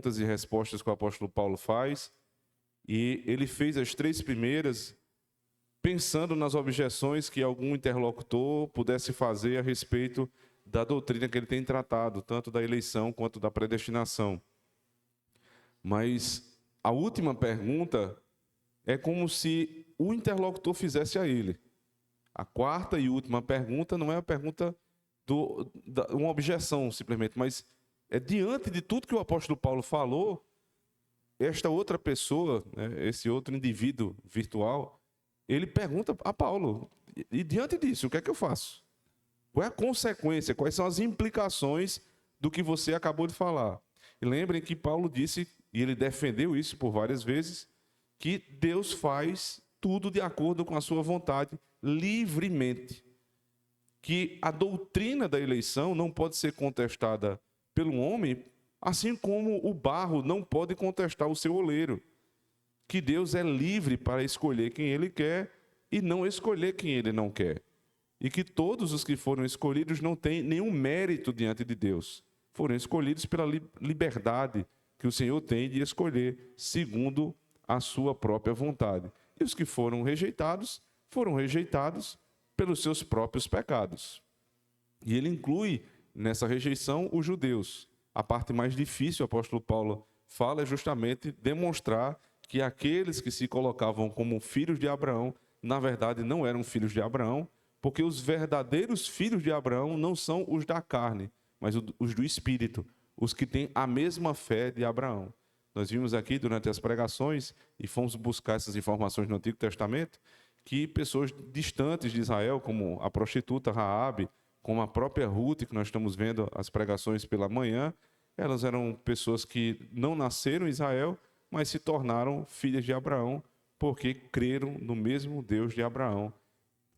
e respostas que o apóstolo Paulo faz, e ele fez as 3 primeiras pensando nas objeções que algum interlocutor pudesse fazer a respeito da doutrina que ele tem tratado, tanto da eleição quanto da predestinação. Mas a última pergunta é como se o interlocutor fizesse a ele. A quarta e última pergunta não é a pergunta uma objeção, simplesmente, mas é diante de tudo que o apóstolo Paulo falou, esta outra pessoa, né, esse outro indivíduo virtual, ele pergunta a Paulo, e diante disso, o que é que eu faço? Qual é a consequência? Quais são as implicações do que você acabou de falar? E lembrem que Paulo disse, e ele defendeu isso por várias vezes, que Deus faz tudo de acordo com a sua vontade, livremente. Que a doutrina da eleição não pode ser contestada pelo homem, assim como o barro não pode contestar o seu oleiro. Que Deus é livre para escolher quem Ele quer e não escolher quem Ele não quer. E que todos os que foram escolhidos não têm nenhum mérito diante de Deus. Foram escolhidos pela liberdade que o Senhor tem de escolher segundo a sua própria vontade. E os que foram rejeitados pelos seus próprios pecados. E ele inclui nessa rejeição os judeus. A parte mais difícil, o apóstolo Paulo fala, é justamente demonstrar que aqueles que se colocavam como filhos de Abraão, na verdade não eram filhos de Abraão, porque os verdadeiros filhos de Abraão não são os da carne, mas os do Espírito, os que têm a mesma fé de Abraão. Nós vimos aqui durante as pregações, e fomos buscar essas informações no Antigo Testamento, que pessoas distantes de Israel, como a prostituta Raabe, como a própria Ruth, que nós estamos vendo as pregações pela manhã, elas eram pessoas que não nasceram em Israel, mas se tornaram filhas de Abraão, porque creram no mesmo Deus de Abraão,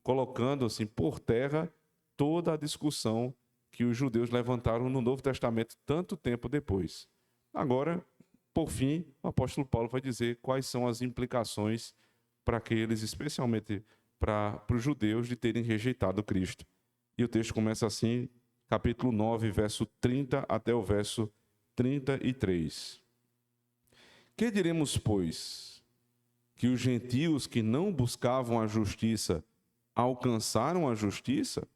colocando assim por terra toda a discussão que os judeus levantaram no Novo Testamento tanto tempo depois. Agora, por fim, o apóstolo Paulo vai dizer quais são as implicações para aqueles, especialmente para os judeus, de terem rejeitado Cristo. E o texto começa assim, capítulo 9, verso 30 até o verso 33. Que diremos, pois? Que os gentios que não buscavam a justiça alcançaram a justiça?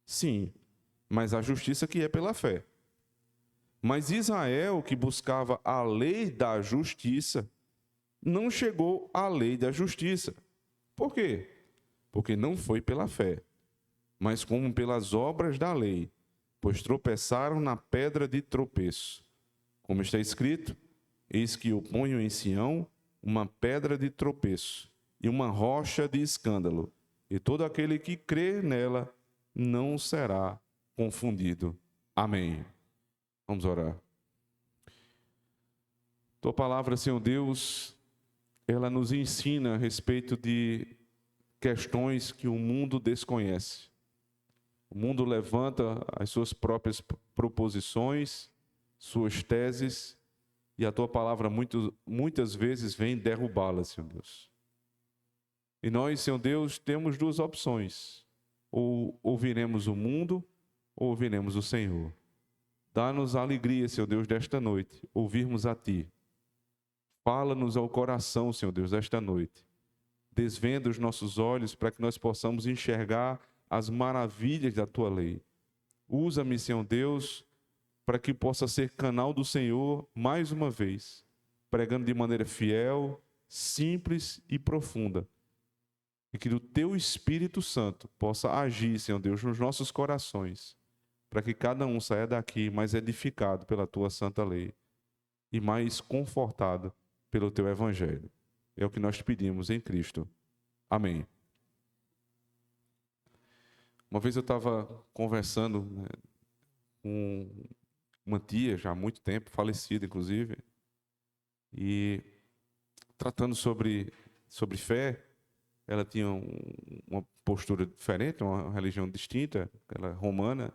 Sim, mas a justiça que é pela fé. Mas Israel, que buscava a lei da justiça, não chegou à lei da justiça. Por quê? Porque não foi pela fé, mas como pelas obras da lei, pois tropeçaram na pedra de tropeço. Como está escrito, eis que eu ponho em Sião uma pedra de tropeço e uma rocha de escândalo, e todo aquele que crê nela não será confundido. Amém. Vamos orar. Tua palavra, Senhor Deus, ela nos ensina a respeito de questões que o mundo desconhece. O mundo levanta as suas próprias proposições, suas teses, e a tua palavra muitas vezes vem derrubá-las, Senhor Deus. E nós, Senhor Deus, temos 2 opções: ou ouviremos o mundo, ou ouviremos o Senhor. Dá-nos a alegria, Senhor Deus, desta noite, ouvirmos a Ti. Fala-nos ao coração, Senhor Deus, desta noite. Desvenda os nossos olhos para que nós possamos enxergar as maravilhas da Tua lei. Usa-me, Senhor Deus, para que possa ser canal do Senhor mais uma vez, pregando de maneira fiel, simples e profunda. E que o Teu Espírito Santo possa agir, Senhor Deus, nos nossos corações, para que cada um saia daqui mais edificado pela Tua santa lei e mais confortado pelo Teu Evangelho. É o que nós te pedimos em Cristo. Amém. Uma vez eu estava conversando, né, com uma tia, já há muito tempo, falecida inclusive, e tratando sobre fé. Ela tinha uma postura diferente, uma religião distinta, ela romana,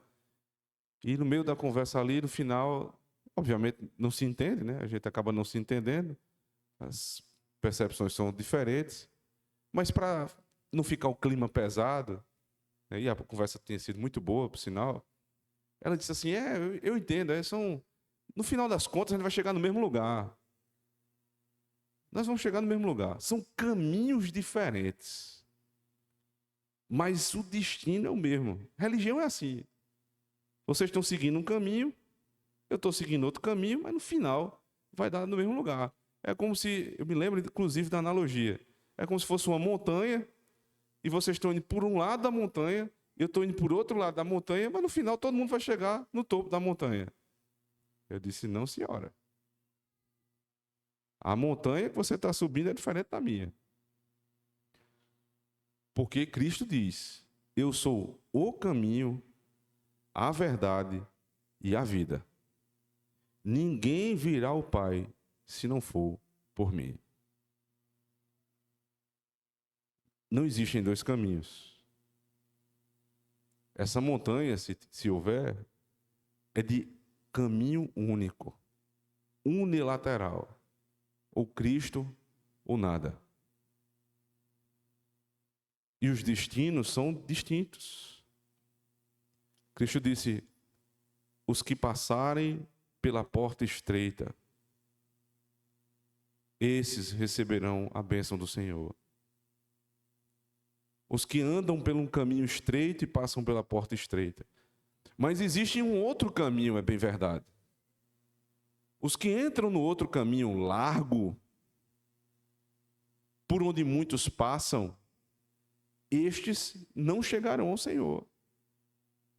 e no meio da conversa ali, no final, obviamente não se entende, né? A gente acaba não se entendendo, as percepções são diferentes, mas para não ficar o clima pesado, né, e a conversa tinha sido muito boa, por sinal, ela disse assim, eu entendo, No final das contas, a gente vai chegar no mesmo lugar. Nós vamos chegar no mesmo lugar. São caminhos diferentes. Mas o destino é o mesmo. Religião é assim. Vocês estão seguindo um caminho, eu estou seguindo outro caminho, mas no final vai dar no mesmo lugar. É como se, eu me lembro inclusive da analogia, é como se fosse uma montanha, e vocês estão indo por um lado da montanha, eu estou indo por outro lado da montanha, mas no final todo mundo vai chegar no topo da montanha. Eu disse, não, senhora. A montanha que você está subindo é diferente da minha. Porque Cristo diz, eu sou o caminho, a verdade e a vida. Ninguém virá ao Pai se não for por mim. Não existem dois caminhos. Essa montanha, se houver, é de caminho único, unilateral. Ou Cristo ou nada. E os destinos são distintos. Cristo disse, os que passarem pela porta estreita, esses receberão a bênção do Senhor. Os que andam pelo caminho estreito e passam pela porta estreita. Mas existe um outro caminho, é bem verdade. Os que entram no outro caminho largo, por onde muitos passam, estes não chegarão ao Senhor.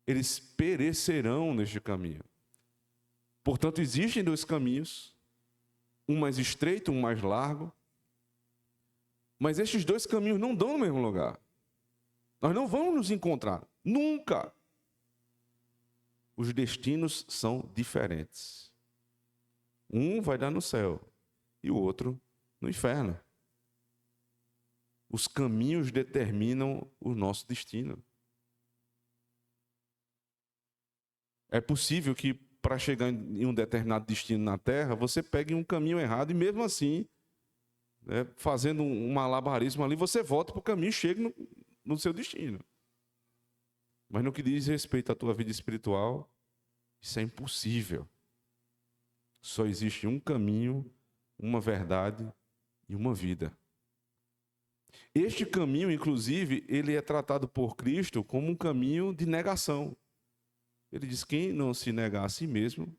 Eles perecerão neste caminho. Portanto, existem dois caminhos, um mais estreito, um mais largo, mas estes dois caminhos não dão no mesmo lugar. Nós não vamos nos encontrar, nunca. Os destinos são diferentes. Um vai dar no céu e o outro no inferno. Os caminhos determinam o nosso destino. É possível que para chegar em um determinado destino na Terra, você pegue um caminho errado e mesmo assim, fazendo um malabarismo ali, você volta para o caminho e chega no seu destino. Mas no que diz respeito à tua vida espiritual, isso é impossível. Só existe um caminho, uma verdade e uma vida. Este caminho, inclusive, ele é tratado por Cristo como um caminho de negação. Ele diz, quem não se negar a si mesmo,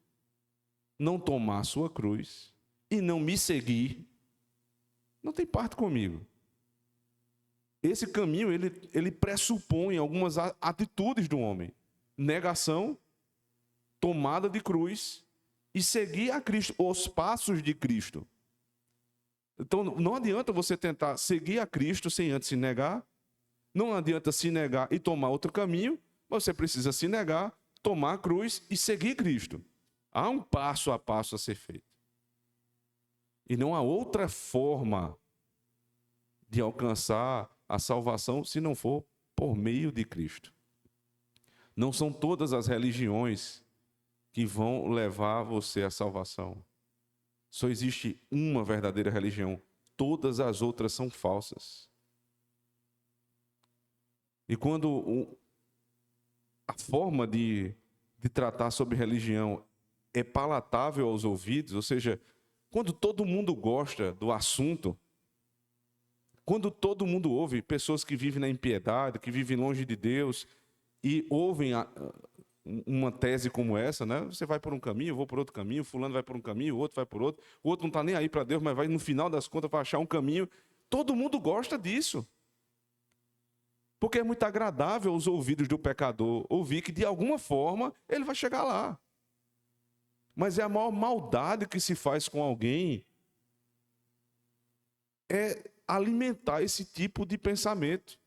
não tomar a sua cruz e não me seguir, não tem parte comigo. Esse caminho, ele pressupõe algumas atitudes do homem. Negação, tomada de cruz e seguir a Cristo, os passos de Cristo. Então, não adianta você tentar seguir a Cristo sem antes se negar. Não adianta se negar e tomar outro caminho. Você precisa se negar, tomar a cruz e seguir Cristo. Há um passo a passo a ser feito. E não há outra forma de alcançar a salvação se não for por meio de Cristo. Não são todas as religiões que vão levar você à salvação. Só existe uma verdadeira religião. Todas as outras são falsas. E quando a forma de tratar sobre religião é palatável aos ouvidos, ou seja, quando todo mundo gosta do assunto, quando todo mundo ouve, pessoas que vivem na impiedade, que vivem longe de Deus, e ouvem uma tese como essa, né? Você vai por um caminho, eu vou por outro caminho, fulano vai por um caminho, o outro vai por outro, o outro não está nem aí para Deus, mas vai no final das contas para achar um caminho. Todo mundo gosta disso. Porque é muito agradável aos ouvidos do pecador ouvir que de alguma forma ele vai chegar lá. Mas é a maior maldade que se faz com alguém é alimentar esse tipo de pensamento.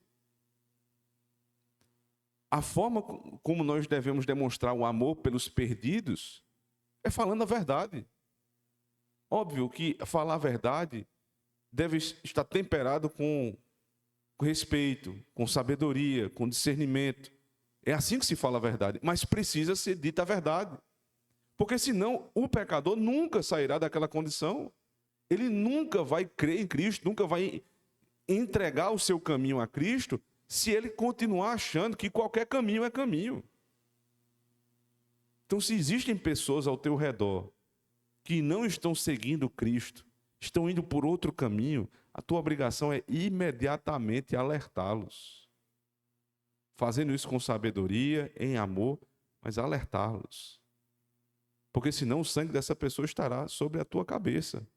A forma como nós devemos demonstrar o amor pelos perdidos é falando a verdade. Óbvio que falar a verdade deve estar temperado com respeito, com sabedoria, com discernimento. É assim que se fala a verdade, mas precisa ser dita a verdade. Porque senão o pecador nunca sairá daquela condição. Ele nunca vai crer em Cristo, nunca vai entregar o seu caminho a Cristo, se ele continuar achando que qualquer caminho é caminho. Então, se existem pessoas ao teu redor que não estão seguindo Cristo, estão indo por outro caminho, a tua obrigação é imediatamente alertá-los. Fazendo isso com sabedoria, em amor, mas alertá-los. Porque senão o sangue dessa pessoa estará sobre a tua cabeça.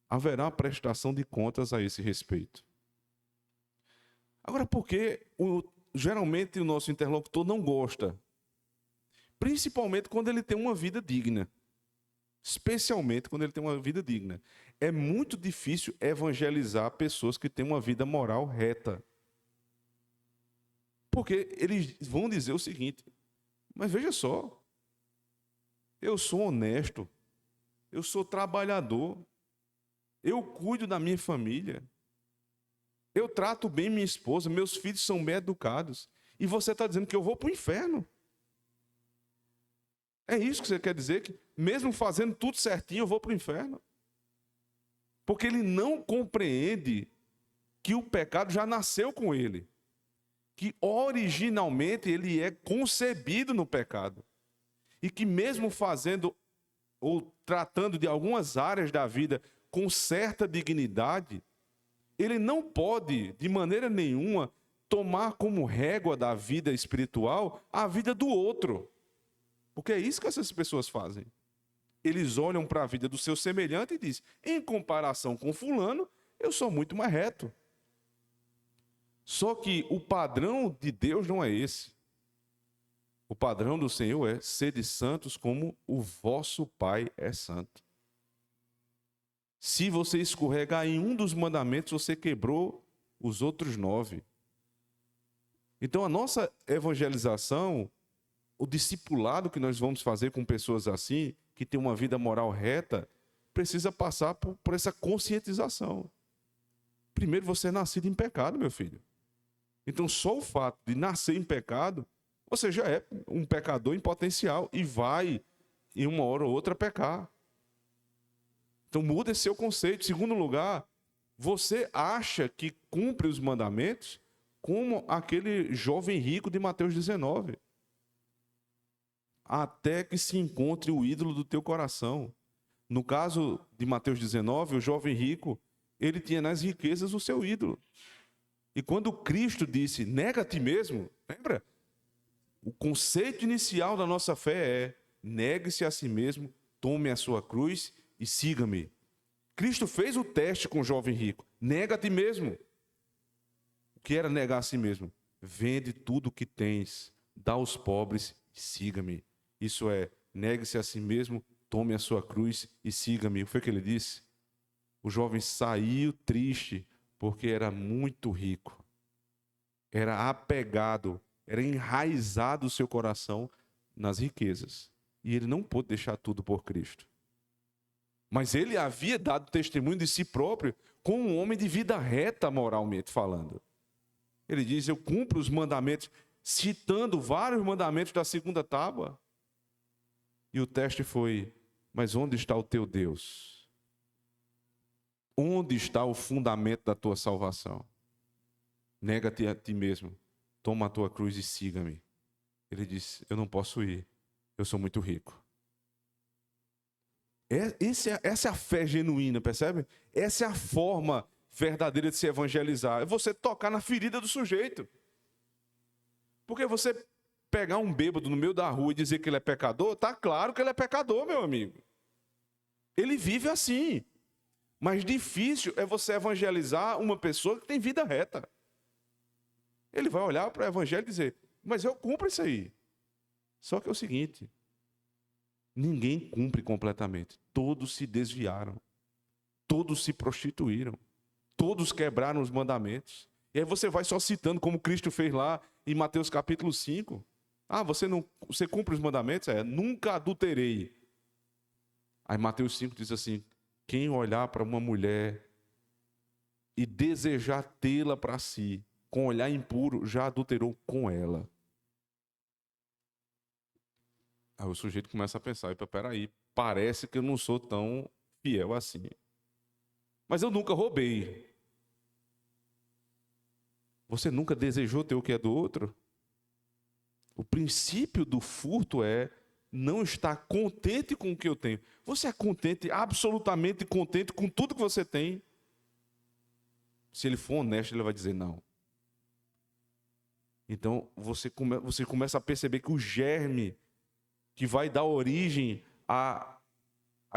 Haverá prestação de contas a esse respeito. Agora, por que geralmente o nosso interlocutor não gosta? Principalmente quando ele tem uma vida digna. Especialmente quando ele tem uma vida digna. É muito difícil evangelizar pessoas que têm uma vida moral reta. Porque eles vão dizer o seguinte: mas veja só, eu sou honesto, eu sou trabalhador, eu cuido da minha família, eu trato bem minha esposa, meus filhos são bem educados, e você está dizendo que eu vou para o inferno. É isso que você quer dizer? Que mesmo fazendo tudo certinho, eu vou para o inferno? Porque ele não compreende que o pecado já nasceu com ele. Que originalmente ele é concebido no pecado. E que mesmo fazendo ou tratando de algumas áreas da vida com certa dignidade, ele não pode, de maneira nenhuma, tomar como régua da vida espiritual a vida do outro. Porque é isso que essas pessoas fazem. Eles olham para a vida do seu semelhante e dizem: em comparação com fulano, eu sou muito mais reto. Só que o padrão de Deus não é esse. O padrão do Senhor é: sede santos como o vosso Pai é santo. Se você escorregar em um dos mandamentos, você quebrou os outros 9. Então a nossa evangelização, o discipulado que nós vamos fazer com pessoas assim, que têm uma vida moral reta, precisa passar por essa conscientização. Primeiro, você é nascido em pecado, meu filho. Então, só o fato de nascer em pecado, você já é um pecador em potencial e vai, em uma hora ou outra, pecar. Então, muda esse seu conceito. Em segundo lugar, você acha que cumpre os mandamentos como aquele jovem rico de Mateus 19. Até que se encontre o ídolo do teu coração. No caso de Mateus 19, o jovem rico, ele tinha nas riquezas o seu ídolo. E quando Cristo disse: nega a ti mesmo, lembra? O conceito inicial da nossa fé é: negue-se a si mesmo, tome a sua cruz e siga-me. Cristo fez o teste com o jovem rico: nega a ti mesmo. O que era negar a si mesmo? Vende tudo o que tens, dá aos pobres e siga-me. Isso é: negue-se a si mesmo, tome a sua cruz e siga-me. O que foi que ele disse? O jovem saiu triste, porque era muito rico, era apegado, era enraizado o seu coração nas riquezas. E ele não pôde deixar tudo por Cristo. Mas ele havia dado testemunho de si próprio como um homem de vida reta, moralmente falando. Ele diz: eu cumpro os mandamentos, citando vários mandamentos da segunda tábua. E o teste foi: mas onde está o teu Deus? Onde está o fundamento da tua salvação? Nega-te a ti mesmo, toma a tua cruz e siga-me. Ele disse: eu não posso ir, eu sou muito rico. Essa é a fé genuína, percebe? Essa é a forma verdadeira de se evangelizar. É você tocar na ferida do sujeito. Porque você pegar um bêbado no meio da rua e dizer que ele é pecador, tá claro que ele é pecador, meu amigo. Ele vive assim. Mas difícil é você evangelizar uma pessoa que tem vida reta. Ele vai olhar para o evangelho e dizer: mas eu cumpro isso aí. Só que é o seguinte: ninguém cumpre completamente. Todos se desviaram. Todos se prostituíram. Todos quebraram os mandamentos. E aí você vai só citando como Cristo fez lá em Mateus capítulo 5. Ah, você cumpre os mandamentos? Nunca adulterei. Aí Mateus 5 diz assim: quem olhar para uma mulher e desejar tê-la para si, com olhar impuro, já adulterou com ela. Aí o sujeito começa a pensar: peraí, parece que eu não sou tão fiel assim. Mas eu nunca roubei. Você nunca desejou ter o que é do outro? O princípio do furto é: não está contente com o que eu tenho. Você é contente, absolutamente contente com tudo que você tem? Se ele for honesto, ele vai dizer não. Então, você começa a perceber que o germe que vai dar origem a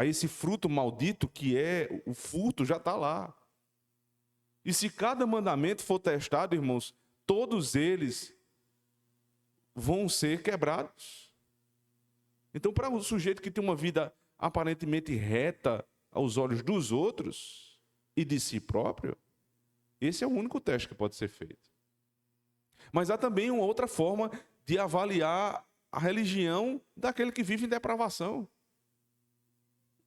esse fruto maldito, que é o furto, já está lá. E se cada mandamento for testado, irmãos, todos eles vão ser quebrados. Então, para o sujeito que tem uma vida aparentemente reta aos olhos dos outros e de si próprio, esse é o único teste que pode ser feito. Mas há também uma outra forma de avaliar a religião daquele que vive em depravação.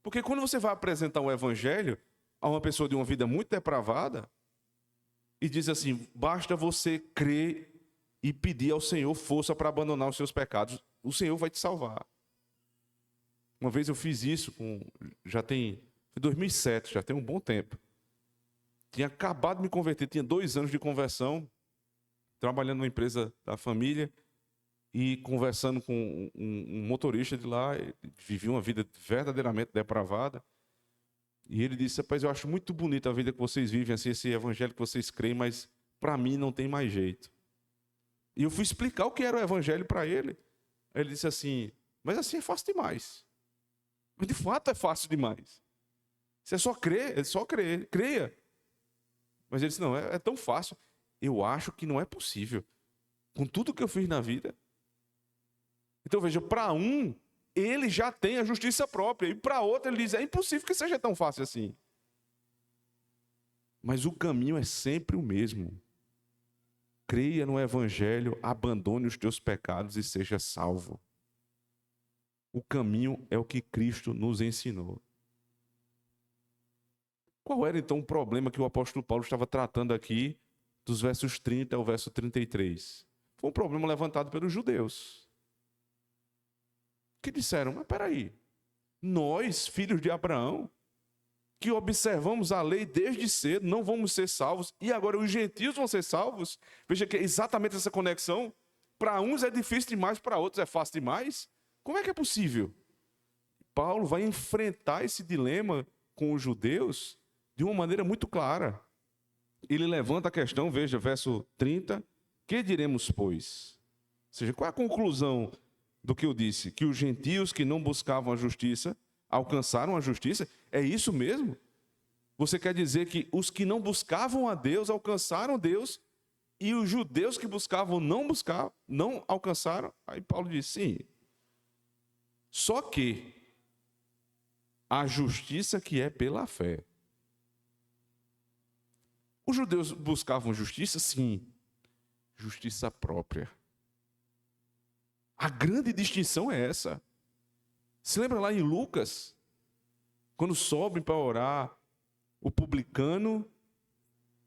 Porque quando você vai apresentar um evangelho a uma pessoa de uma vida muito depravada, e diz assim, basta você crer e pedir ao Senhor força para abandonar os seus pecados, o Senhor vai te salvar. Uma vez eu fiz isso, foi 2007, já tem um bom tempo. Tinha acabado de me converter, tinha 2 anos de conversão, trabalhando numa empresa da família e conversando com um motorista de lá, vivia uma vida verdadeiramente depravada. E ele disse, rapaz, eu acho muito bonita a vida que vocês vivem, assim, esse evangelho que vocês creem, mas para mim não tem mais jeito. E eu fui explicar o que era o evangelho para ele. Ele disse assim, mas assim é fácil demais. Mas de fato é fácil demais. Você é só crer, creia. Mas ele disse, não, é tão fácil. Eu acho que não é possível. Com tudo que eu fiz na vida. Então veja, para um, ele já tem a justiça própria. E para outro ele diz, é impossível que seja tão fácil assim. Mas o caminho é sempre o mesmo. Creia no evangelho, abandone os teus pecados e seja salvo. O caminho é o que Cristo nos ensinou. Qual era então o problema que o apóstolo Paulo estava tratando aqui, dos versos 30 ao verso 33? Foi um problema levantado pelos judeus. Que disseram, mas peraí, nós, filhos de Abraão, que observamos a lei desde cedo, não vamos ser salvos, e agora os gentios vão ser salvos? Veja que é exatamente essa conexão. Para uns é difícil demais, para outros é fácil demais. Como é que é possível? Paulo vai enfrentar esse dilema com os judeus de uma maneira muito clara. Ele levanta a questão, veja, verso 30, que diremos, pois? Ou seja, qual é a conclusão do que eu disse? Que os gentios que não buscavam a justiça alcançaram a justiça? É isso mesmo? Você quer dizer que os que não buscavam a Deus alcançaram Deus e os judeus que buscavam não alcançaram? Aí Paulo diz, sim. Só que a justiça que é pela fé. Os judeus buscavam justiça? Sim. Justiça própria. A grande distinção é essa. Se lembra lá em Lucas, quando sobem para orar o publicano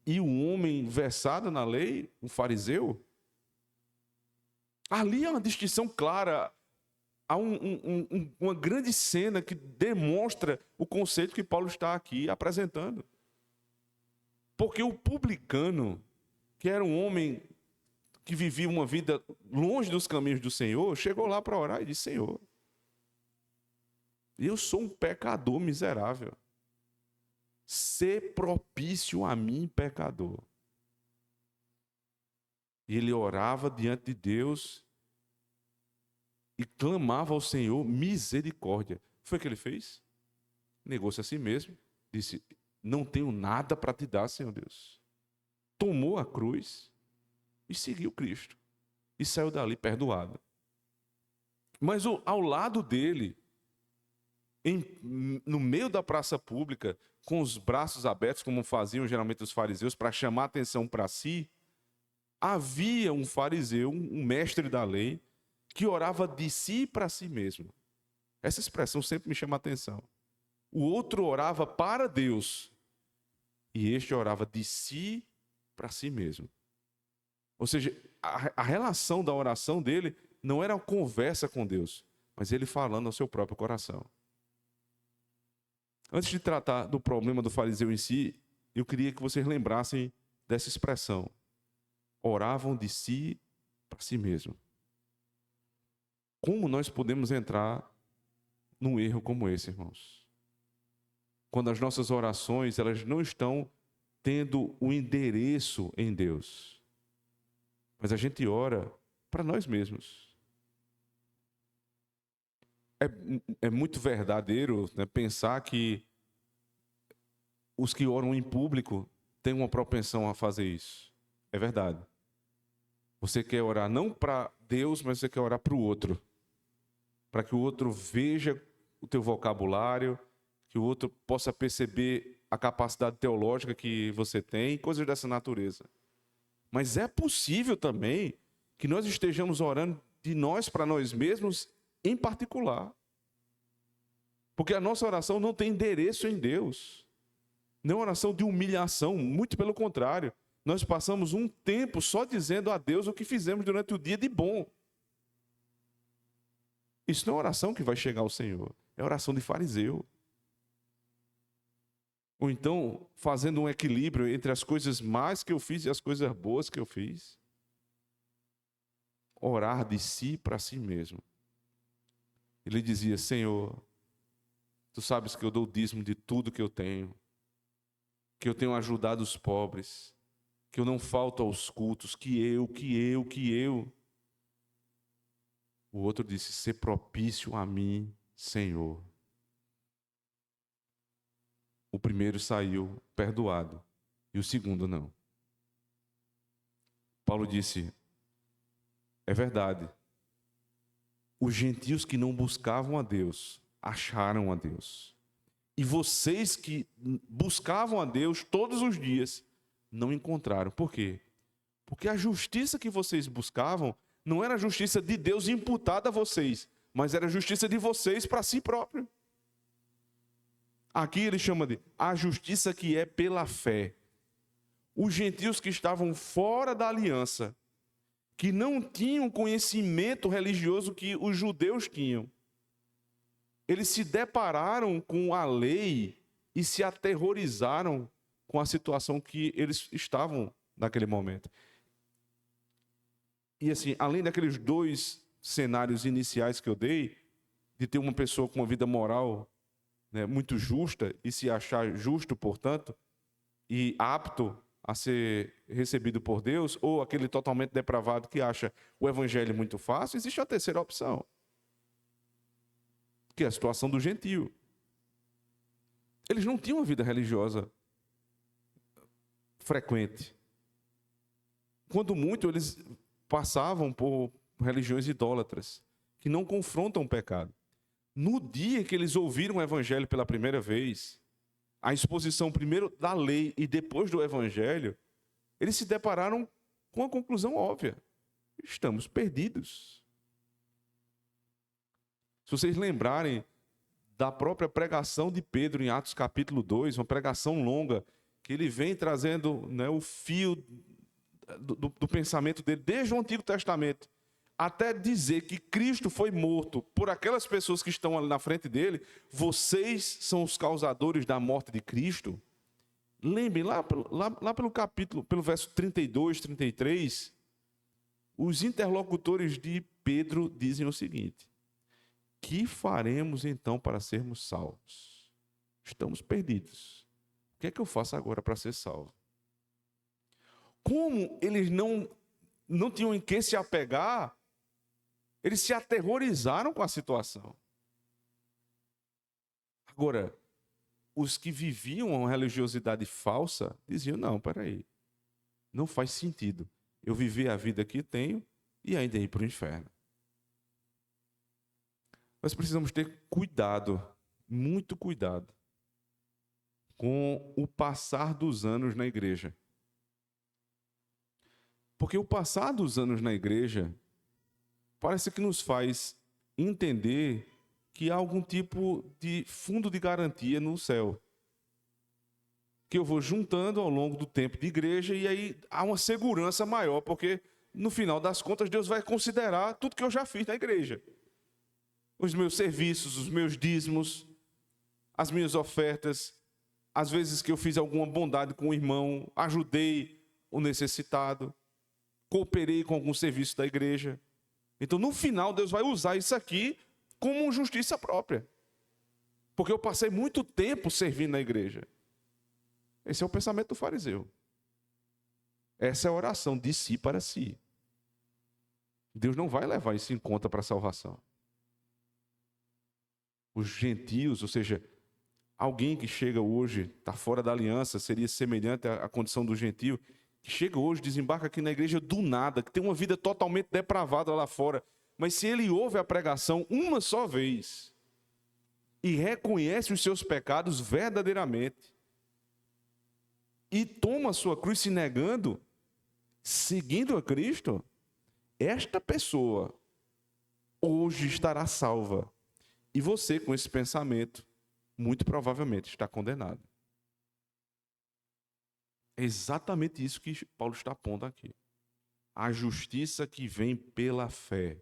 e o homem versado na lei, o fariseu? Ali há uma distinção clara. Há uma grande cena que demonstra o conceito que Paulo está aqui apresentando. Porque o publicano, que era um homem que vivia uma vida longe dos caminhos do Senhor, chegou lá para orar e disse, Senhor, eu sou um pecador miserável. Sê propício a mim, pecador. E ele orava diante de Deus e clamava ao Senhor misericórdia. Foi o que ele fez? Negou-se a si mesmo. Disse, não tenho nada para te dar, Senhor Deus. Tomou a cruz e seguiu Cristo. E saiu dali perdoado. Mas ao lado dele, no meio da praça pública, com os braços abertos, como faziam geralmente os fariseus, para chamar atenção para si, havia um fariseu, um mestre da lei, que orava de si para si mesmo. Essa expressão sempre me chama a atenção. O outro orava para Deus, e este orava de si para si mesmo. Ou seja, a relação da oração dele não era uma conversa com Deus, mas ele falando ao seu próprio coração. Antes de tratar do problema do fariseu em si, eu queria que vocês lembrassem dessa expressão. Oravam de si para si mesmo. Como nós podemos entrar num erro como esse, irmãos? Quando as nossas orações, elas não estão tendo o endereço em Deus, mas a gente ora para nós mesmos. É muito verdadeiro, né, pensar que os que oram em público têm uma propensão a fazer isso. É verdade. Você quer orar não para Deus, mas você quer orar para o outro. Para que o outro veja o teu vocabulário, que o outro possa perceber a capacidade teológica que você tem, coisas dessa natureza. Mas é possível também que nós estejamos orando de nós para nós mesmos em particular. Porque a nossa oração não tem endereço em Deus. Não é uma oração de humilhação, muito pelo contrário. Nós passamos um tempo só dizendo a Deus o que fizemos durante o dia de bom. Isso não é oração que vai chegar ao Senhor. É oração de fariseu. Ou então, fazendo um equilíbrio entre as coisas más que eu fiz e as coisas boas que eu fiz. Orar de si para si mesmo. Ele dizia: Senhor, tu sabes que eu dou o dízimo de tudo que eu tenho, que eu tenho ajudado os pobres, que eu não falto aos cultos, que eu. O outro disse: ser propício a mim, Senhor. O primeiro saiu perdoado e o segundo não. Paulo disse: é verdade. Os gentios que não buscavam a Deus, acharam a Deus. E vocês que buscavam a Deus todos os dias, não encontraram. Por quê? Porque a justiça que vocês buscavam não era a justiça de Deus imputada a vocês, mas era a justiça de vocês para si próprio. Aqui ele chama de a justiça que é pela fé. Os gentios que estavam fora da aliança, que não tinham conhecimento religioso que os judeus tinham, eles se depararam com a lei e se aterrorizaram com a situação que eles estavam naquele momento. E assim, além daqueles dois cenários iniciais que eu dei, de ter uma pessoa com uma vida moral, né, muito justa e se achar justo, portanto, e apto a ser recebido por Deus, ou aquele totalmente depravado que acha o evangelho muito fácil, existe a terceira opção, que é a situação do gentio. Eles não tinham uma vida religiosa frequente. Quando muito, eles passavam por religiões idólatras, que não confrontam o pecado. No dia que eles ouviram o evangelho pela primeira vez, a exposição primeiro da lei e depois do evangelho, eles se depararam com a conclusão óbvia: estamos perdidos. Se vocês lembrarem da própria pregação de Pedro em Atos capítulo 2, uma pregação longa, que ele vem trazendo, né, o fio do pensamento dele desde o Antigo Testamento, até dizer que Cristo foi morto por aquelas pessoas que estão ali na frente dele. Vocês são os causadores da morte de Cristo. Lembrem, lá pelo capítulo, pelo verso 32, 33, os interlocutores de Pedro dizem o seguinte: que faremos então para sermos salvos? Estamos perdidos. O que é que eu faço agora para ser salvo? Como eles não tinham em que se apegar, eles se aterrorizaram com a situação. Agora, os que viviam uma religiosidade falsa diziam: não, peraí, não faz sentido eu viver a vida que tenho e ainda ir para o inferno. Nós precisamos ter cuidado, muito cuidado, com o passar dos anos na igreja. Porque o passar dos anos na igreja parece que nos faz entender que há algum tipo de fundo de garantia no céu, que eu vou juntando ao longo do tempo de igreja, e aí há uma segurança maior, porque no final das contas Deus vai considerar tudo que eu já fiz na igreja. Os meus serviços, os meus dízimos, as minhas ofertas, às vezes que eu fiz alguma bondade com o irmão, ajudei o necessitado, cooperei com algum serviço da igreja. Então, no final, Deus vai usar isso aqui como justiça própria. Porque eu passei muito tempo servindo na igreja. Esse é o pensamento do fariseu. Essa é a oração de si para si. Deus não vai levar isso em conta para a salvação. Os gentios, ou seja, alguém que chega hoje, está fora da aliança, seria semelhante à condição do gentio, que chega hoje, desembarca aqui na igreja do nada, que tem uma vida totalmente depravada lá fora, mas se ele ouve a pregação uma só vez e reconhece os seus pecados verdadeiramente e toma a sua cruz se negando, seguindo a Cristo, esta pessoa hoje estará salva. E você, com esse pensamento, muito provavelmente está condenado. É exatamente isso que Paulo está pondo aqui. A justiça que vem pela fé.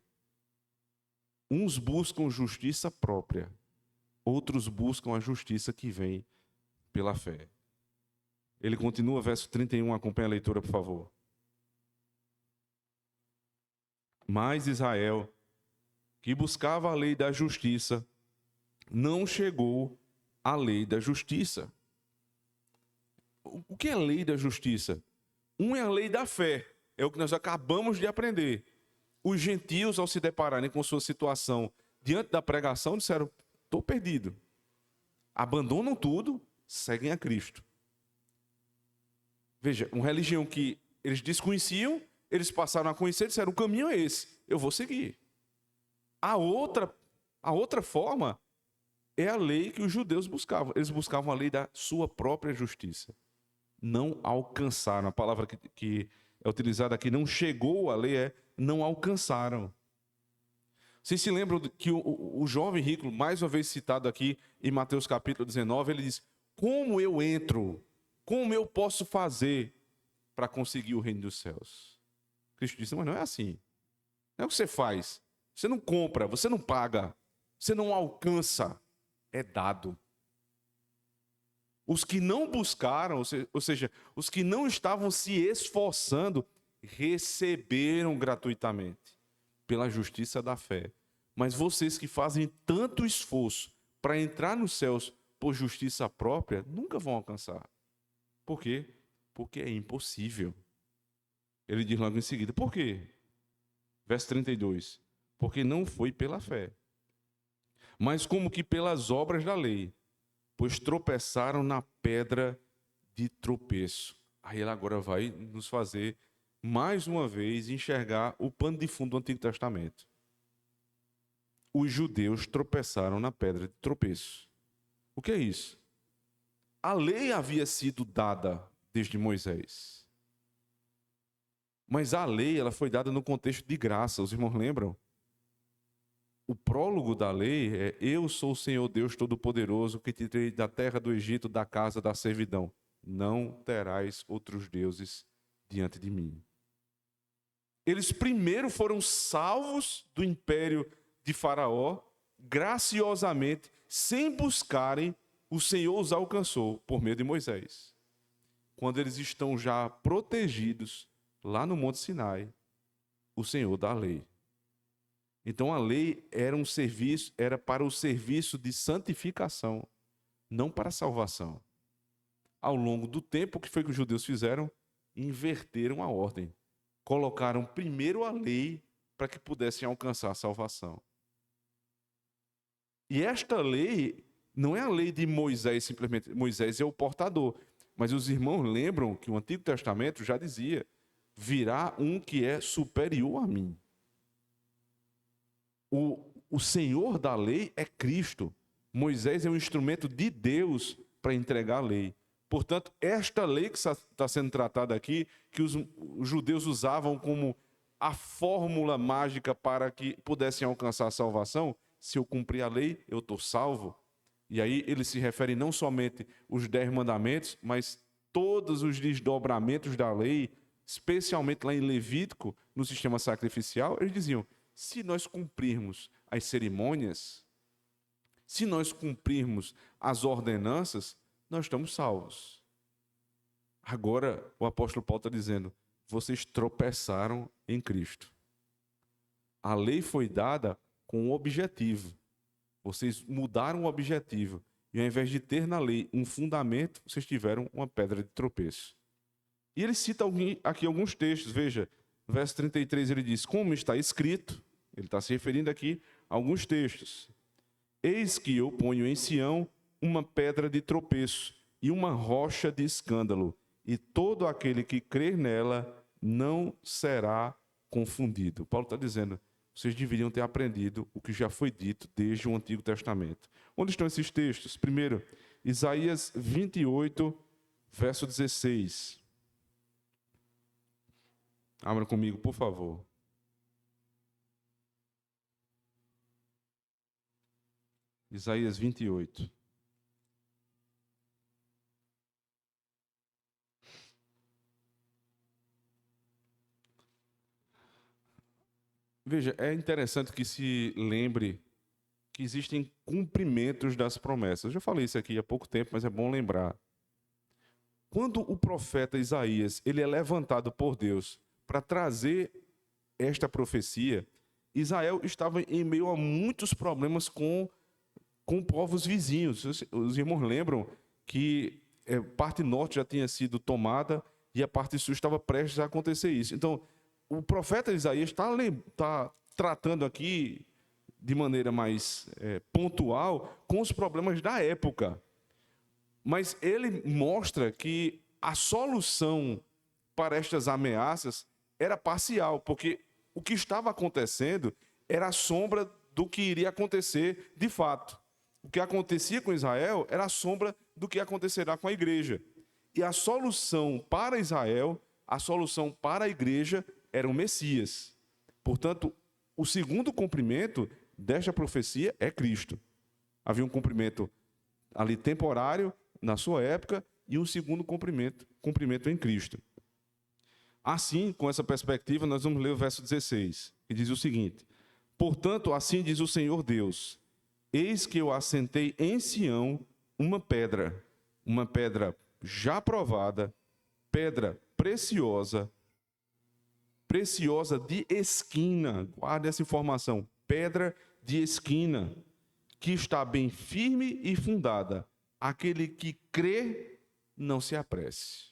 Uns buscam justiça própria, outros buscam a justiça que vem pela fé. Ele continua, verso 31, acompanha a leitura, por favor. Mas Israel, que buscava a lei da justiça, não chegou à lei da justiça. O que é a lei da justiça? Um é a lei da fé, é o que nós acabamos de aprender. Os gentios, ao se depararem com sua situação diante da pregação, disseram: estou perdido. Abandonam tudo, seguem a Cristo. Veja, uma religião que eles desconheciam, eles passaram a conhecer, disseram: o caminho é esse, eu vou seguir. A outra forma é a lei que os judeus buscavam. Eles buscavam a lei da sua própria justiça. Não alcançaram. A palavra que é utilizada aqui, não chegou à lei, é não alcançaram. Vocês se lembram que o jovem rico, mais uma vez citado aqui em Mateus capítulo 19, ele diz: como eu entro? Como eu posso fazer para conseguir o reino dos céus? Cristo disse: mas não é assim. Não é o que você faz. Você não compra, você não paga, você não alcança. É dado. Os que não buscaram, ou seja, os que não estavam se esforçando, receberam gratuitamente, pela justiça da fé. Mas vocês que fazem tanto esforço para entrar nos céus por justiça própria, nunca vão alcançar. Por quê? Porque é impossível. Ele diz logo em seguida: por quê? Verso 32. Porque não foi pela fé, mas como que pelas obras da lei, pois tropeçaram na pedra de tropeço. Aí ele agora vai nos fazer, mais uma vez, enxergar o pano de fundo do Antigo Testamento. Os judeus tropeçaram na pedra de tropeço. O que é isso? A lei havia sido dada desde Moisés. Mas a lei, ela foi dada no contexto de graça. Os irmãos lembram? O prólogo da lei é: eu sou o Senhor Deus Todo-Poderoso, que te tirei da terra do Egito, da casa da servidão. Não terás outros deuses diante de mim. Eles primeiro foram salvos do império de Faraó, graciosamente, sem buscarem, o Senhor os alcançou por meio de Moisés. Quando eles estão já protegidos lá no Monte Sinai, o Senhor dá a lei. Então a lei era para o serviço de santificação, não para a salvação. Ao longo do tempo, o que foi que os judeus fizeram? Inverteram a ordem. Colocaram primeiro a lei para que pudessem alcançar a salvação. E esta lei não é a lei de Moisés, simplesmente. Moisés é o portador. Mas os irmãos lembram que o Antigo Testamento já dizia: virá um que é superior a mim. O Senhor da lei é Cristo. Moisés é um instrumento de Deus para entregar a lei. Portanto, esta lei que está sendo tratada aqui, que os judeus usavam como a fórmula mágica para que pudessem alcançar a salvação: se eu cumprir a lei, eu estou salvo. E aí ele se refere não somente os 10 mandamentos, mas todos os desdobramentos da lei, especialmente lá em Levítico, no sistema sacrificial. Eles diziam: se nós cumprirmos as cerimônias, se nós cumprirmos as ordenanças, nós estamos salvos. Agora, o apóstolo Paulo está dizendo: vocês tropeçaram em Cristo. A lei foi dada com um objetivo. Vocês mudaram o objetivo. E ao invés de ter na lei um fundamento, vocês tiveram uma pedra de tropeço. E ele cita aqui alguns textos. Veja, no verso 33 ele diz, como está escrito, ele está se referindo aqui a alguns textos. Eis que eu ponho em Sião uma pedra de tropeço e uma rocha de escândalo, e todo aquele que crer nela não será confundido. Paulo está dizendo, vocês deveriam ter aprendido o que já foi dito desde o Antigo Testamento. Onde estão esses textos? Primeiro, Isaías 28, verso 16. Abra comigo, por favor. Isaías 28. Veja, é interessante que se lembre que existem cumprimentos das promessas. Eu já falei isso aqui há pouco tempo, mas é bom lembrar. Quando o profeta Isaías ele é levantado por Deus para trazer esta profecia, Israel estava em meio a muitos problemas com povos vizinhos. Os irmãos lembram que parte norte já tinha sido tomada e a parte sul estava prestes a acontecer isso. Então, o profeta Isaías está tratando aqui de maneira mais pontual com os problemas da época. Mas ele mostra que a solução para estas ameaças era parcial, porque o que estava acontecendo era a sombra do que iria acontecer de fato. O que acontecia com Israel era a sombra do que acontecerá com a igreja. E a solução para Israel, a solução para a igreja era o Messias. Portanto, o segundo cumprimento desta profecia é Cristo. Havia um cumprimento ali temporário, na sua época, e um segundo cumprimento em Cristo. Assim, com essa perspectiva, nós vamos ler o verso 16, que diz o seguinte: portanto, assim diz o Senhor Deus, eis que eu assentei em Sião uma pedra já provada, pedra preciosa de esquina. Guarde essa informação, pedra de esquina, que está bem firme e fundada. Aquele que crê, não se apresse.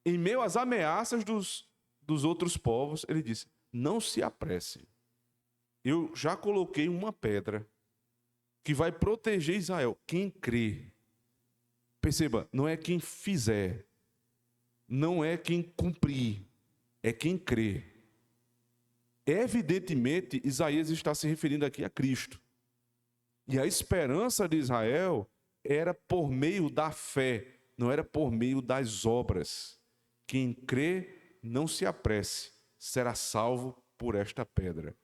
Em meio às ameaças dos outros povos, ele disse, não se apresse. Eu já coloquei uma pedra que vai proteger Israel. Quem crê. Perceba, não é quem fizer, não é quem cumprir, é quem crê. Evidentemente, Isaías está se referindo aqui a Cristo. E a esperança de Israel era por meio da fé, não era por meio das obras. Quem crê, não se apresse, será salvo por esta pedra.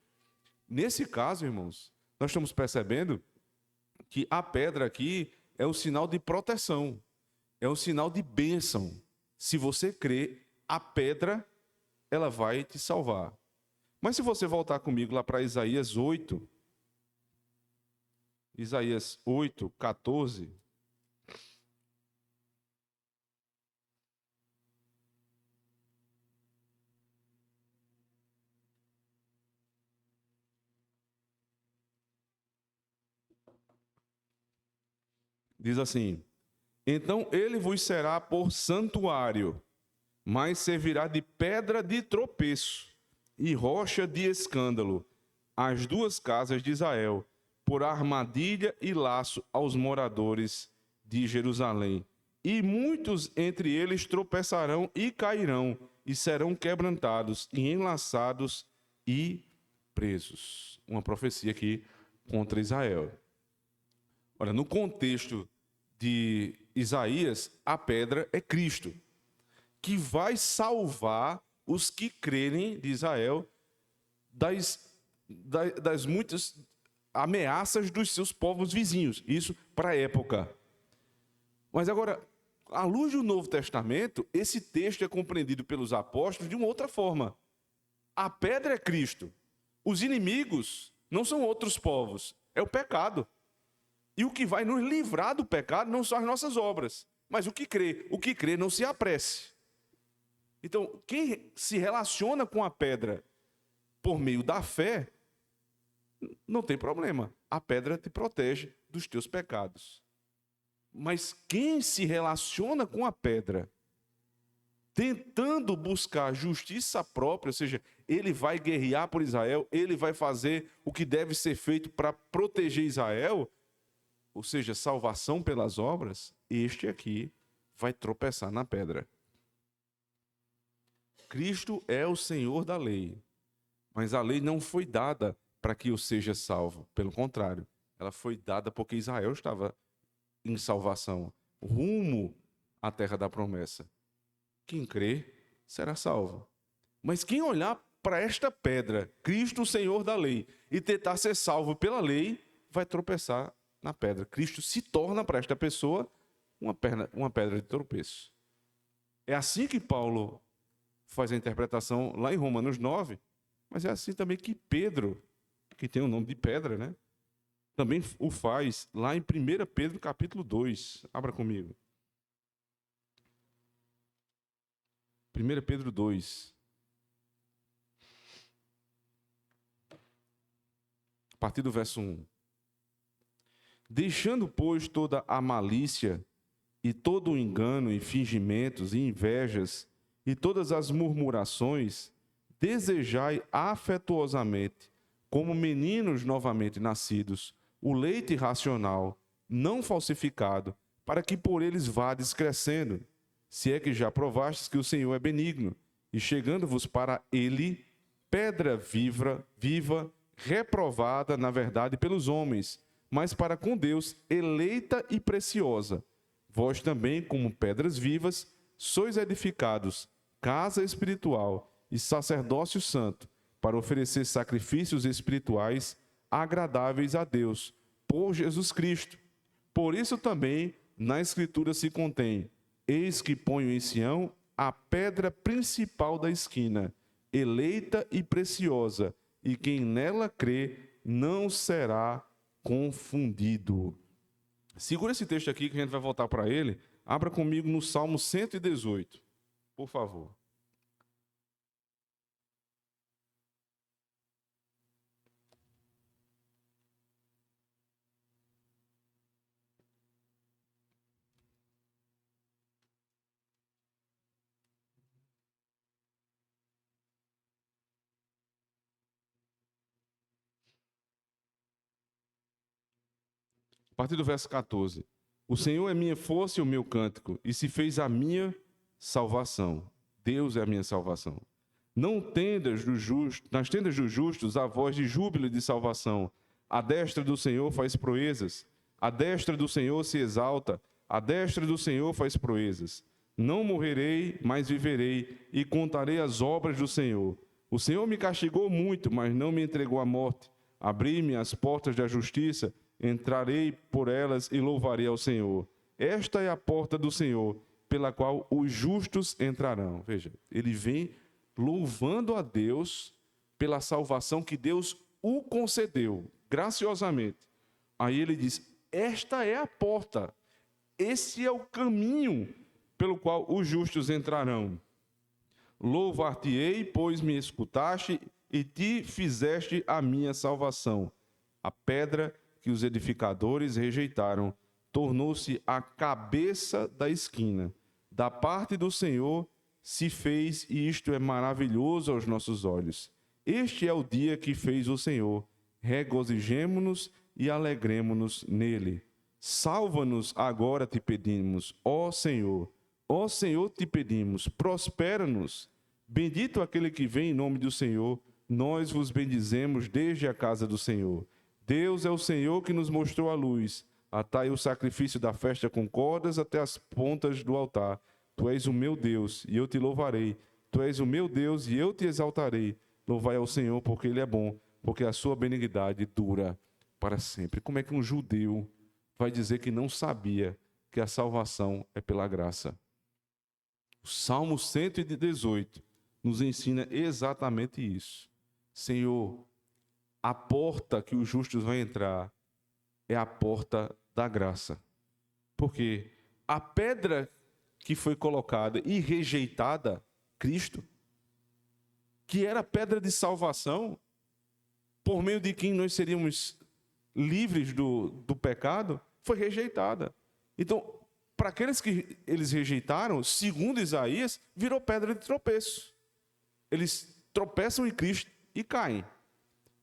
Nesse caso, irmãos, nós estamos percebendo que a pedra aqui é um sinal de proteção, é um sinal de bênção. Se você crê, a pedra, ela vai te salvar. Mas se você voltar comigo lá para Isaías 8, Isaías 8, 14. Diz assim: então ele vos será por santuário, mas servirá de pedra de tropeço e rocha de escândalo às duas casas de Israel, por armadilha e laço aos moradores de Jerusalém. E muitos entre eles tropeçarão e cairão, e serão quebrantados, e enlaçados e presos. Uma profecia aqui contra Israel. Olha, no contexto de Isaías, a pedra é Cristo, que vai salvar os que crerem de Israel das muitas ameaças dos seus povos vizinhos. Isso para a época. Mas agora, à luz do Novo Testamento, esse texto é compreendido pelos apóstolos de uma outra forma. A pedra é Cristo. Os inimigos não são outros povos, é o pecado. E o que vai nos livrar do pecado não são as nossas obras, mas o que crê não se apresse. Então, quem se relaciona com a pedra por meio da fé, não tem problema. A pedra te protege dos teus pecados. Mas quem se relaciona com a pedra, tentando buscar justiça própria, ou seja, ele vai guerrear por Israel, ele vai fazer o que deve ser feito para proteger Israel, ou seja, salvação pelas obras, este aqui vai tropeçar na pedra. Cristo é o Senhor da lei, mas a lei não foi dada para que eu seja salvo. Pelo contrário, ela foi dada porque Israel estava em salvação, rumo à terra da promessa. Quem crê será salvo. Mas quem olhar para esta pedra, Cristo, o Senhor da lei, e tentar ser salvo pela lei, vai tropeçar na pedra. Cristo se torna para esta pessoa uma pedra de tropeço. É assim que Paulo faz a interpretação lá em Romanos 9, mas é assim também que Pedro, que tem o nome de pedra, né? Também o faz lá em 1 Pedro capítulo 2. Abra comigo. 1 Pedro 2. A partir do verso 1. Deixando, pois, toda a malícia e todo o engano e fingimentos e invejas e todas as murmurações, desejai afetuosamente, como meninos novamente nascidos, o leite racional, não falsificado, para que por eles vades crescendo, se é que já provastes que o Senhor é benigno, e chegando-vos para ele, pedra viva, reprovada, na verdade, pelos homens, mas para com Deus, eleita e preciosa. Vós também, como pedras vivas, sois edificados, casa espiritual e sacerdócio santo, para oferecer sacrifícios espirituais agradáveis a Deus, por Jesus Cristo. Por isso também, na Escritura se contém: eis que ponho em Sião a pedra principal da esquina, eleita e preciosa, e quem nela crê não será confundido. Segura esse texto aqui que a gente vai voltar para ele. Abra comigo no Salmo 118, por favor. A partir do verso 14. O Senhor é minha força e o meu cântico, e se fez a minha salvação. Deus é a minha salvação. Não tendas do justo, nas tendas dos justos a voz de júbilo e de salvação. A destra do Senhor faz proezas. A destra do Senhor se exalta. A destra do Senhor faz proezas. Não morrerei, mas viverei, e contarei as obras do Senhor. O Senhor me castigou muito, mas não me entregou à morte. Abri-me as portas da justiça, entrarei por elas e louvarei ao Senhor. Esta é a porta do Senhor, pela qual os justos entrarão. Veja, ele vem louvando a Deus pela salvação que Deus o concedeu, graciosamente. Aí ele diz: esta é a porta, esse é o caminho pelo qual os justos entrarão. Louvar-te-ei, pois me escutaste e te fizeste a minha salvação. A pedra que os edificadores rejeitaram tornou-se a cabeça da esquina. Da parte do Senhor se fez, e isto é maravilhoso aos nossos olhos. Este é o dia que fez o Senhor. Regozijemo-nos e alegremo-nos nele. Salva-nos agora, te pedimos, ó Senhor. Ó Senhor, te pedimos, prospera-nos. Bendito aquele que vem em nome do Senhor. Nós vos bendizemos desde a casa do Senhor. Deus é o Senhor que nos mostrou a luz. Atai o sacrifício da festa com cordas até as pontas do altar. Tu és o meu Deus, e eu te louvarei. Tu és o meu Deus, e eu te exaltarei. Louvai ao Senhor, porque Ele é bom, porque a sua benignidade dura para sempre. Como é que um judeu vai dizer que não sabia que a salvação é pela graça? O Salmo 118 nos ensina exatamente isso. Senhor, a porta que os justos vão entrar é a porta da graça. Porque a pedra que foi colocada e rejeitada, Cristo, que era a pedra de salvação, por meio de quem nós seríamos livres do pecado, foi rejeitada. Então, para aqueles que eles rejeitaram, segundo Isaías, virou pedra de tropeço. Eles tropeçam em Cristo e caem.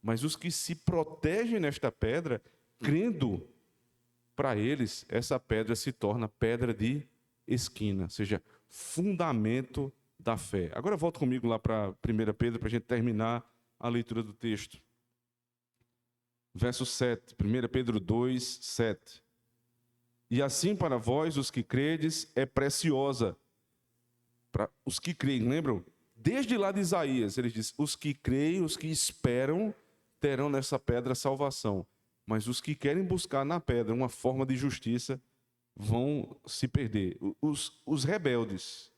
Mas os que se protegem nesta pedra, crendo, para eles, essa pedra se torna pedra de esquina, ou seja, fundamento da fé. Agora volta comigo lá para 1 Pedro, para a gente terminar a leitura do texto. Verso 7, 1 Pedro 2, 7. E assim para vós, os que credes, é preciosa. Para os que creem, lembram? Desde lá de Isaías, ele diz, os que creem, os que esperam, terão nessa pedra salvação. Mas os que querem buscar na pedra uma forma de justiça, vão se perder. Os rebeldes,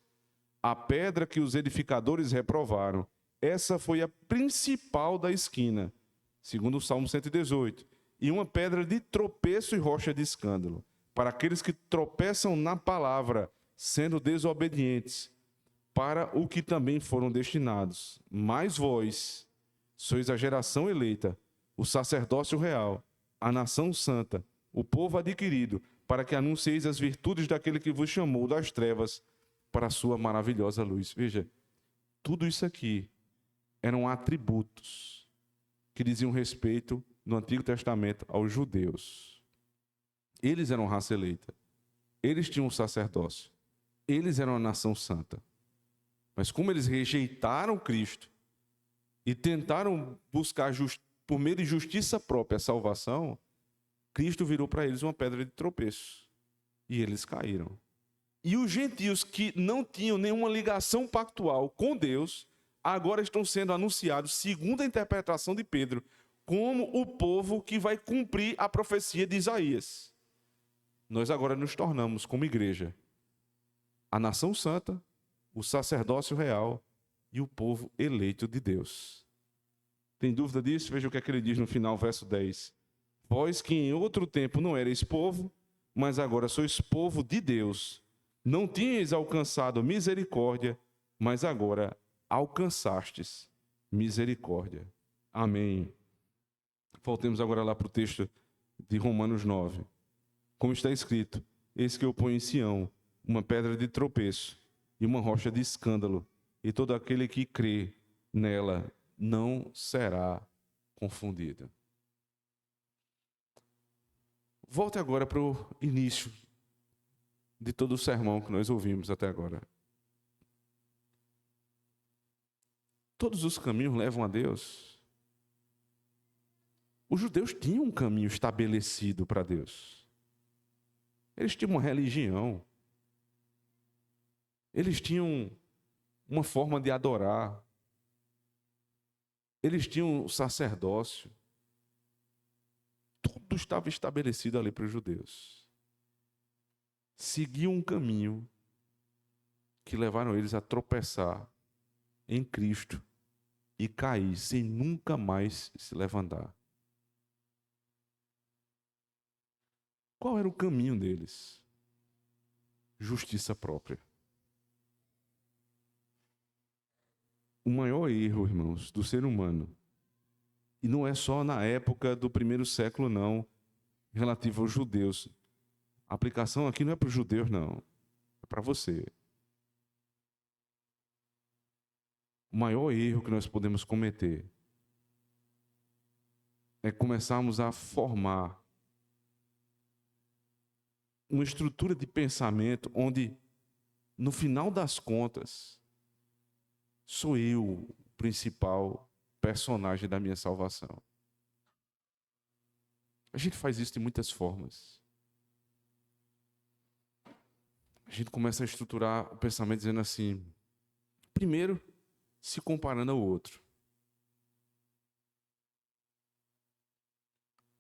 a pedra que os edificadores reprovaram, essa foi a principal da esquina, segundo o Salmo 118. E uma pedra de tropeço e rocha de escândalo, para aqueles que tropeçam na palavra, sendo desobedientes, para o que também foram destinados. Mas vós sois a geração eleita, o sacerdócio real, a nação santa, o povo adquirido, para que anuncieis as virtudes daquele que vos chamou das trevas para a sua maravilhosa luz. Veja, tudo isso aqui eram atributos que diziam respeito no Antigo Testamento aos judeus. Eles eram raça eleita, eles tinham um sacerdócio, eles eram a nação santa. Mas como eles rejeitaram Cristo e tentaram buscar, por meio de justiça própria, a salvação, Cristo virou para eles uma pedra de tropeço. E eles caíram. E os gentios que não tinham nenhuma ligação pactual com Deus, agora estão sendo anunciados, segundo a interpretação de Pedro, como o povo que vai cumprir a profecia de Isaías. Nós agora nos tornamos, como igreja, a nação santa, o sacerdócio real e o povo eleito de Deus. Tem dúvida disso? Veja o que é que ele diz no final, verso 10. Vós que em outro tempo não erais povo, mas agora sois povo de Deus. Não tinhais alcançado misericórdia, mas agora alcançastes misericórdia. Amém. Voltemos agora lá para o texto de Romanos 9. Como está escrito, eis que eu ponho em Sião uma pedra de tropeço e uma rocha de escândalo, e todo aquele que crê nela não será confundido. Volte agora para o início de todo o sermão que nós ouvimos até agora. Todos os caminhos levam a Deus. Os judeus tinham um caminho estabelecido para Deus. Eles tinham uma religião. Eles tinham uma forma de adorar. Eles tinham um sacerdócio. Tudo estava estabelecido ali para os judeus. Seguiam um caminho que levaram eles a tropeçar em Cristo e cair sem nunca mais se levantar. Qual era o caminho deles? Justiça própria. O maior erro, irmãos, do ser humano, e não é só na época do primeiro século, não, relativo aos judeus. A aplicação aqui não é para os judeus, não. É para você. O maior erro que nós podemos cometer é começarmos a formar uma estrutura de pensamento onde, no final das contas, sou eu o principal personagem da minha salvação. A gente faz isso de muitas formas. A gente começa a estruturar o pensamento dizendo assim, primeiro, se comparando ao outro.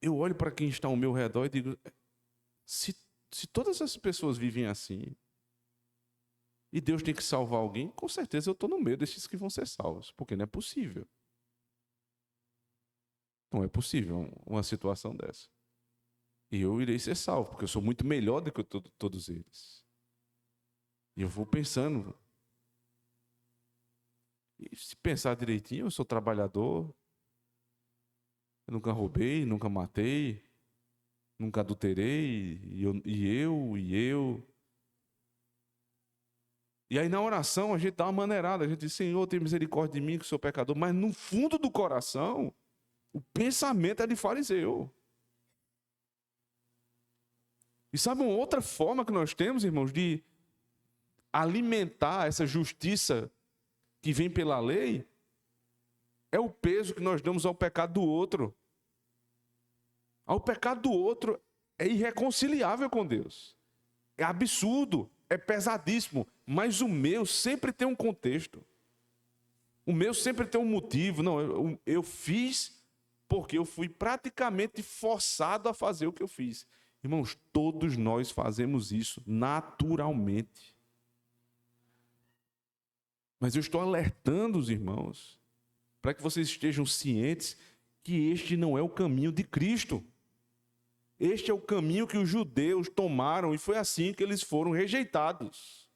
Eu olho para quem está ao meu redor e digo, se todas as pessoas vivem assim, e Deus tem que salvar alguém, com certeza eu estou no meio desses que vão ser salvos, porque não é possível. Não é possível uma situação dessa. E eu irei ser salvo, porque eu sou muito melhor do que todos eles. E eu vou pensando. E se pensar direitinho, eu sou trabalhador, eu nunca roubei, nunca matei, nunca adulterei, e eu. E aí na oração a gente dá uma maneirada, a gente diz, Senhor, tem misericórdia de mim, que sou pecador. Mas no fundo do coração, o pensamento é de fariseu. E sabe uma outra forma que nós temos, irmãos, de alimentar essa justiça que vem pela lei? É o peso que nós damos ao pecado do outro. Ao pecado do outro é irreconciliável com Deus. É absurdo, é pesadíssimo. Mas o meu sempre tem um contexto. O meu sempre tem um motivo. Não, eu fiz porque eu fui praticamente forçado a fazer o que eu fiz. Irmãos, todos nós fazemos isso naturalmente. Mas eu estou alertando os irmãos para que vocês estejam cientes que este não é o caminho de Cristo. Este é o caminho que os judeus tomaram e foi assim que eles foram rejeitados.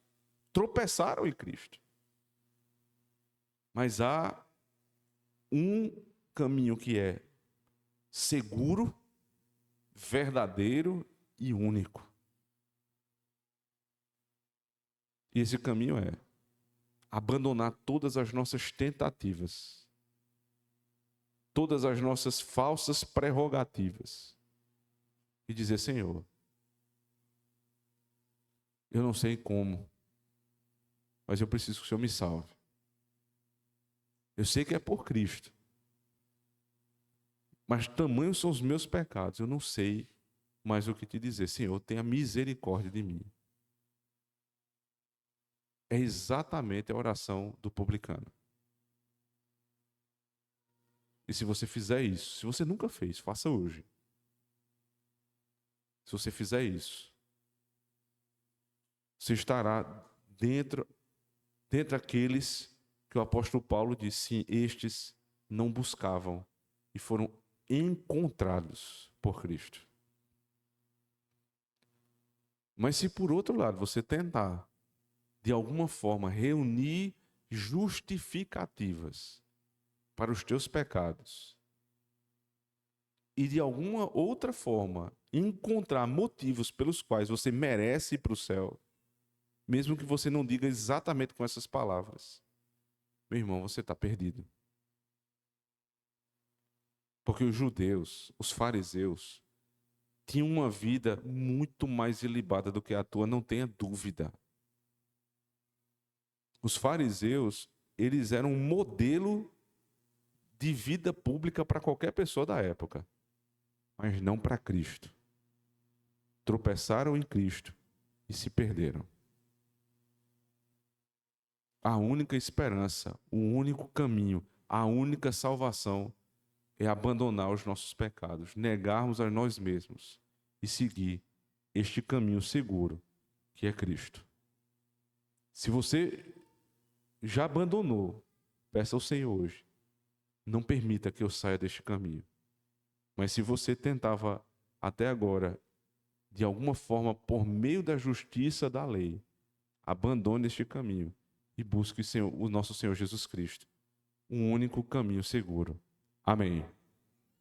Tropeçaram em Cristo. Mas há um caminho que é seguro, verdadeiro e único. E esse caminho é abandonar todas as nossas tentativas, todas as nossas falsas prerrogativas e dizer, Senhor, eu não sei como, mas eu preciso que o Senhor me salve. Eu sei que é por Cristo, mas tamanhos são os meus pecados, eu não sei mais o que te dizer. Senhor, tenha misericórdia de mim. É exatamente a oração do publicano. E se você fizer isso, se você nunca fez, faça hoje. Se você fizer isso, você estará dentro daqueles que o apóstolo Paulo disse, estes não buscavam e foram encontrados por Cristo. Mas se por outro lado você tentar, de alguma forma, reunir justificativas para os teus pecados e de alguma outra forma encontrar motivos pelos quais você merece ir para o céu, mesmo que você não diga exatamente com essas palavras, meu irmão, você está perdido. Porque os judeus, os fariseus, tinham uma vida muito mais ilibada do que a tua, não tenha dúvida. Os fariseus, eles eram um modelo de vida pública para qualquer pessoa da época, mas não para Cristo. Tropeçaram em Cristo e se perderam. A única esperança, o único caminho, a única salvação é abandonar os nossos pecados, negarmos a nós mesmos e seguir este caminho seguro que é Cristo. Se você já abandonou, peça ao Senhor hoje, não permita que eu saia deste caminho. Mas se você tentava até agora, de alguma forma, por meio da justiça da lei, abandone este caminho e busque o nosso Senhor Jesus Cristo, um único caminho seguro. Amém.